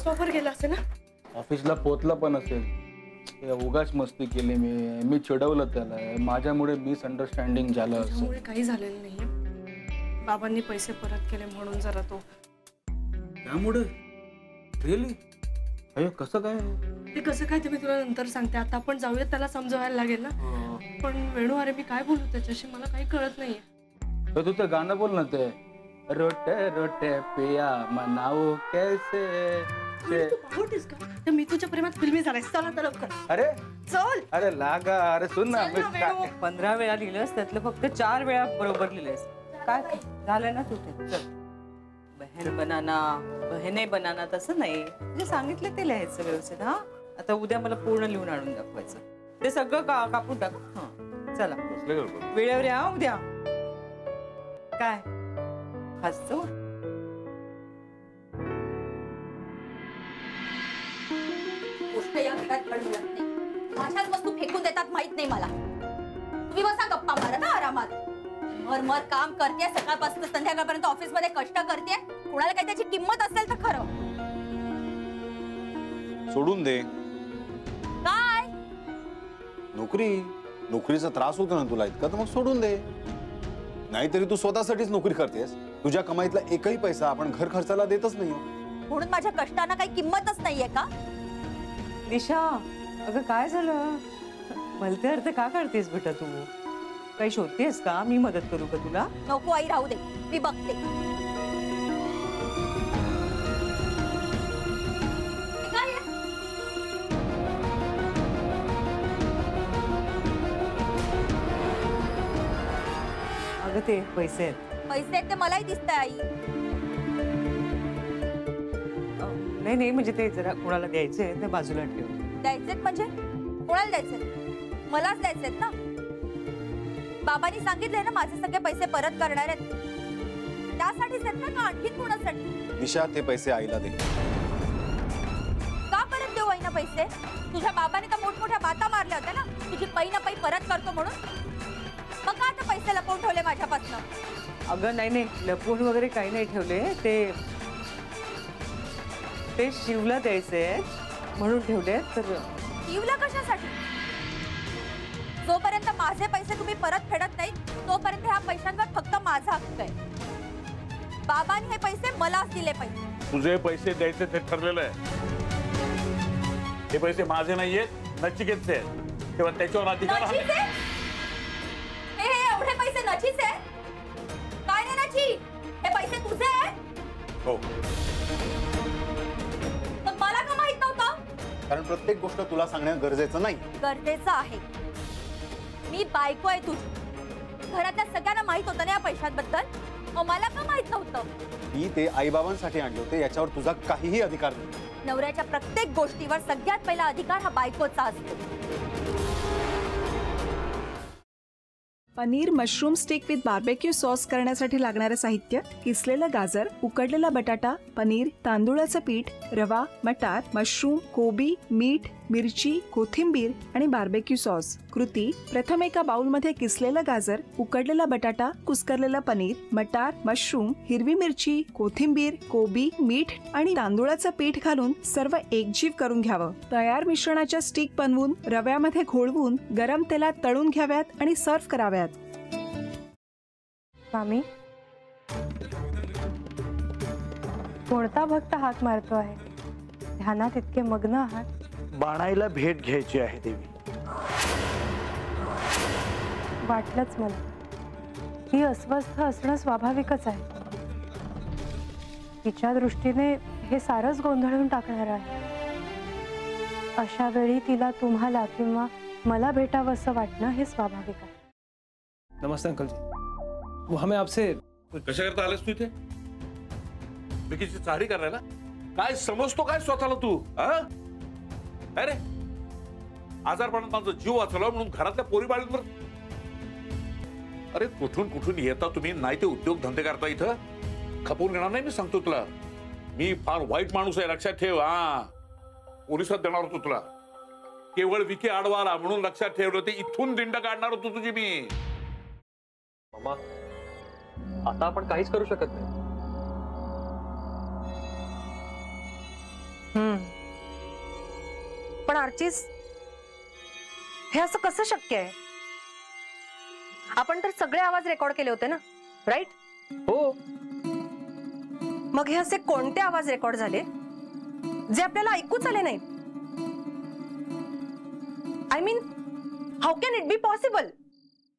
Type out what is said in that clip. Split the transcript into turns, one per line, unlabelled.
स्टॉपवर गेला असेल ना?
ऑफिसला पोहोचला पण असेल. उगाच मस्ती केली मी चिडवलं त्याला. माझ्यामुळे मिसअंडरस्टँडिंग झालं असं.
त्यामुळे काही झालेलं नाहीये. बाबांनी पैसे परत केले म्हणून जरा तो
त्यामुळे रिअली अयो कसं काय?
ते कसं काय ते मी तुला नंतर सांगते. आता आपण जाऊयात, त्याला समजवायला लागेल ना. पण वेणू अरे मी काय बोलू त्याच्याशी, मला काही कळत नाहीये.
तू ते गाणं बोल ना, ते रोटे रोटे पिया मनाऊ कैसे.
तू पाहतेस का? तर मी तुझ्या प्रेमात फिल्मी झालाय. चला तर लवकर.
अरे
चल.
अरे लागा. अरे सुन ना,
15 वेळा लिहिलंस त्यातलं फक्त 4 वेळा बरोबर लिहिलंस. काय झालं ना तुझे? चल. बहन बनाना बहने बनाना तसं नाही, जे सांगितलं ते लिहायचं व्यवस्थित. हा आता उद्या मला पूर्ण लिहून आणून दाखवायचं. ते सगळं कापून टाक. हा चला वेळेवर या उद्या. काय हसतो?
गोष्ट या घरात घडू लागते. माझ्याच वस्तू फेकून देतात माहित नाही मला. तुम्ही बसा गप्पा मारा ना आरामात. मर काम करते, सकाळपासून संध्याकाळपर्यंत ऑफिस मध्ये कष्ट करते. कुणाला काही त्याची किंमत असेल तर खरं.
सोडून दे.
काय
नोकरीचा त्रास होतो ना तुला इतका, तर मग सोडून दे. नाहीतरी तू स्वतःसाठीच नोकरी करतेस. तुझ्या कमाईतला एकही पैसा आपण घर खर्चाला देतच नाही.
म्हणून माझ्या कष्टांना काही किंमतच नाहीये का?
निशा अगं काय झालं? भलते अर्थ का काढतेस बेटा तू? काही शोधतेस का? मी मदत करू का तुला?
नको आई, राहू दे, मी बघते.
अगं ते पैसे आहेत.
पैसे ते मलाही दिसतंय आई.
नाही म्हणजे ते जरा कोणाला द्यायचे ते बाजूला ठेव.
द्यायचेत म्हणजे कोणाला द्यायचेत? मलाच द्यायचेत ना. बाबांनी सांगितलंय ना माझे सगळे पैसे परत करणार आहेत. त्यासाठीच आहेत ना, का आणखी कोणासाठी?
निशा ते पैसे आईला दे.
का परत देऊ आईना पैसे? तुझ्या बाबाने तर मोठमोठ्या बाता मारल्या होत्या ना, तुझी पै ना पै परत करतो म्हणून. मग का आता पैसे लपवून ठेवले माझ्यापासून?
अगं नाही लपवून वगैरे काही नाही ठेवले. ते शिवला द्यायचे म्हणून ठेवले. तर
शिवला कशासाठी? जोपर्यंत माझे पैसे तुम्ही परत फेडत नाही तोपर्यंत ह्या पैशांवर फक्त माझा हक्क आहे. बाबांनी हे पैसे मलाच दिले पाहिजे.
तुझे पैसे द्यायचे ते ठरलेलं आहे. हे पैसे माझे नाहीयेत, नचिकेतचे आहेत. तेव्हा त्याच्यावर अधिकार
नचीचे? हे एवढे पैसे नचीचे? काय नाही नची, हे पैसे तुझे आहेत?
हो.
मग मला का माहित नव्हतं?
कारण प्रत्येक गोष्ट तुला सांगणं गरजेचं नाही.
गरजेचं आहे. मी बायको आहे तुझी. घरातल्या सगळ्यांना माहित होतं ना या पैशांबद्दल. मग मला का माहित नव्हतं?
मी ते आईबाबांसाठी आणले होते, याच्यावर तुझा काहीही अधिकार नाही.
नवऱ्याच्या प्रत्येक गोष्टीवर सगळ्यात पहिला अधिकार हा बायकोचा असतो.
Paneer mushroom stick with barbecue sauce करण्यासाठी लागणारे साहित्य: किसलेलं गाजर, उकडलेला बटाटा, पनीर, तांदूळाचं पीठ, रवा, मटार, मशरूम, कोबी, मीठ, मिरची, कोथिंबीर आणि बार्बेक्यू सॉस. कृती: प्रथम एका बाउलमध्ये किसलेलं गाजर, उकडलेला बटाटा, कुस्करलेलं पनीर, मटार, मशरूम, हिरवी मिरची, कोथिंबीर, कोबी, मीठ आणि तांदूळाचं पीठ घालून सर्व एकजीव करून घ्यावं. तयार मिश्रणाच्या स्टिक बनवून रव्यामध्ये घोळवून गरम तेलात तळून घ्याव्यात आणि सर्व्ह कराव्यात.
मामी, कोणता भक्त हाक मारतो आहे? ध्यानात इतके मग्न आहात.
बाणाईला भेट घ्यायची आहे देवी.
वाटलंच मला. ही अस्वस्थ असणं स्वाभाविकच आहे. तिच्या दृष्टीने हे सारंच गोंधळून टाकणार आहे. अशा वेळी तिला तुम्हाला किंवा मला भेटावं असं वाटणं हे स्वाभाविक आहे.
नमस्ते अंकल जी. वो हमें आपसे
कशा करता आलेस तू इथे? विकीची चाळी करायला? काय समजतो काय स्वतःला तू? अरे आजारपणात माझा जीव वाचला म्हणून घरातल्या पोरीबाळींवर. अरे कुठून येता तुम्ही? नाही ते उद्योग धंदे करता इथं. खपवून घेणार नाही मी सांगतो तुला. मी फार वाईट माणूस आहे, लक्षात ठेव. पोलिसात देणार होतो तुला. केवळ विकी आडवाला म्हणून लक्षात ठेवलं. ते इथून दिंड काढणार होतो तुझी मी.
मामा, आता आपण काहीच करू शकत नाही.
पण आर्चीस, हे असं कसं शक्य आहे? आपण तर सगळे आवाज रेकॉर्ड केले होते ना, राईट?
हो.
मग हे असे कोणते आवाज रेकॉर्ड झाले जे आपल्याला ऐकूच आले नाहीत? I mean, how can it be possible?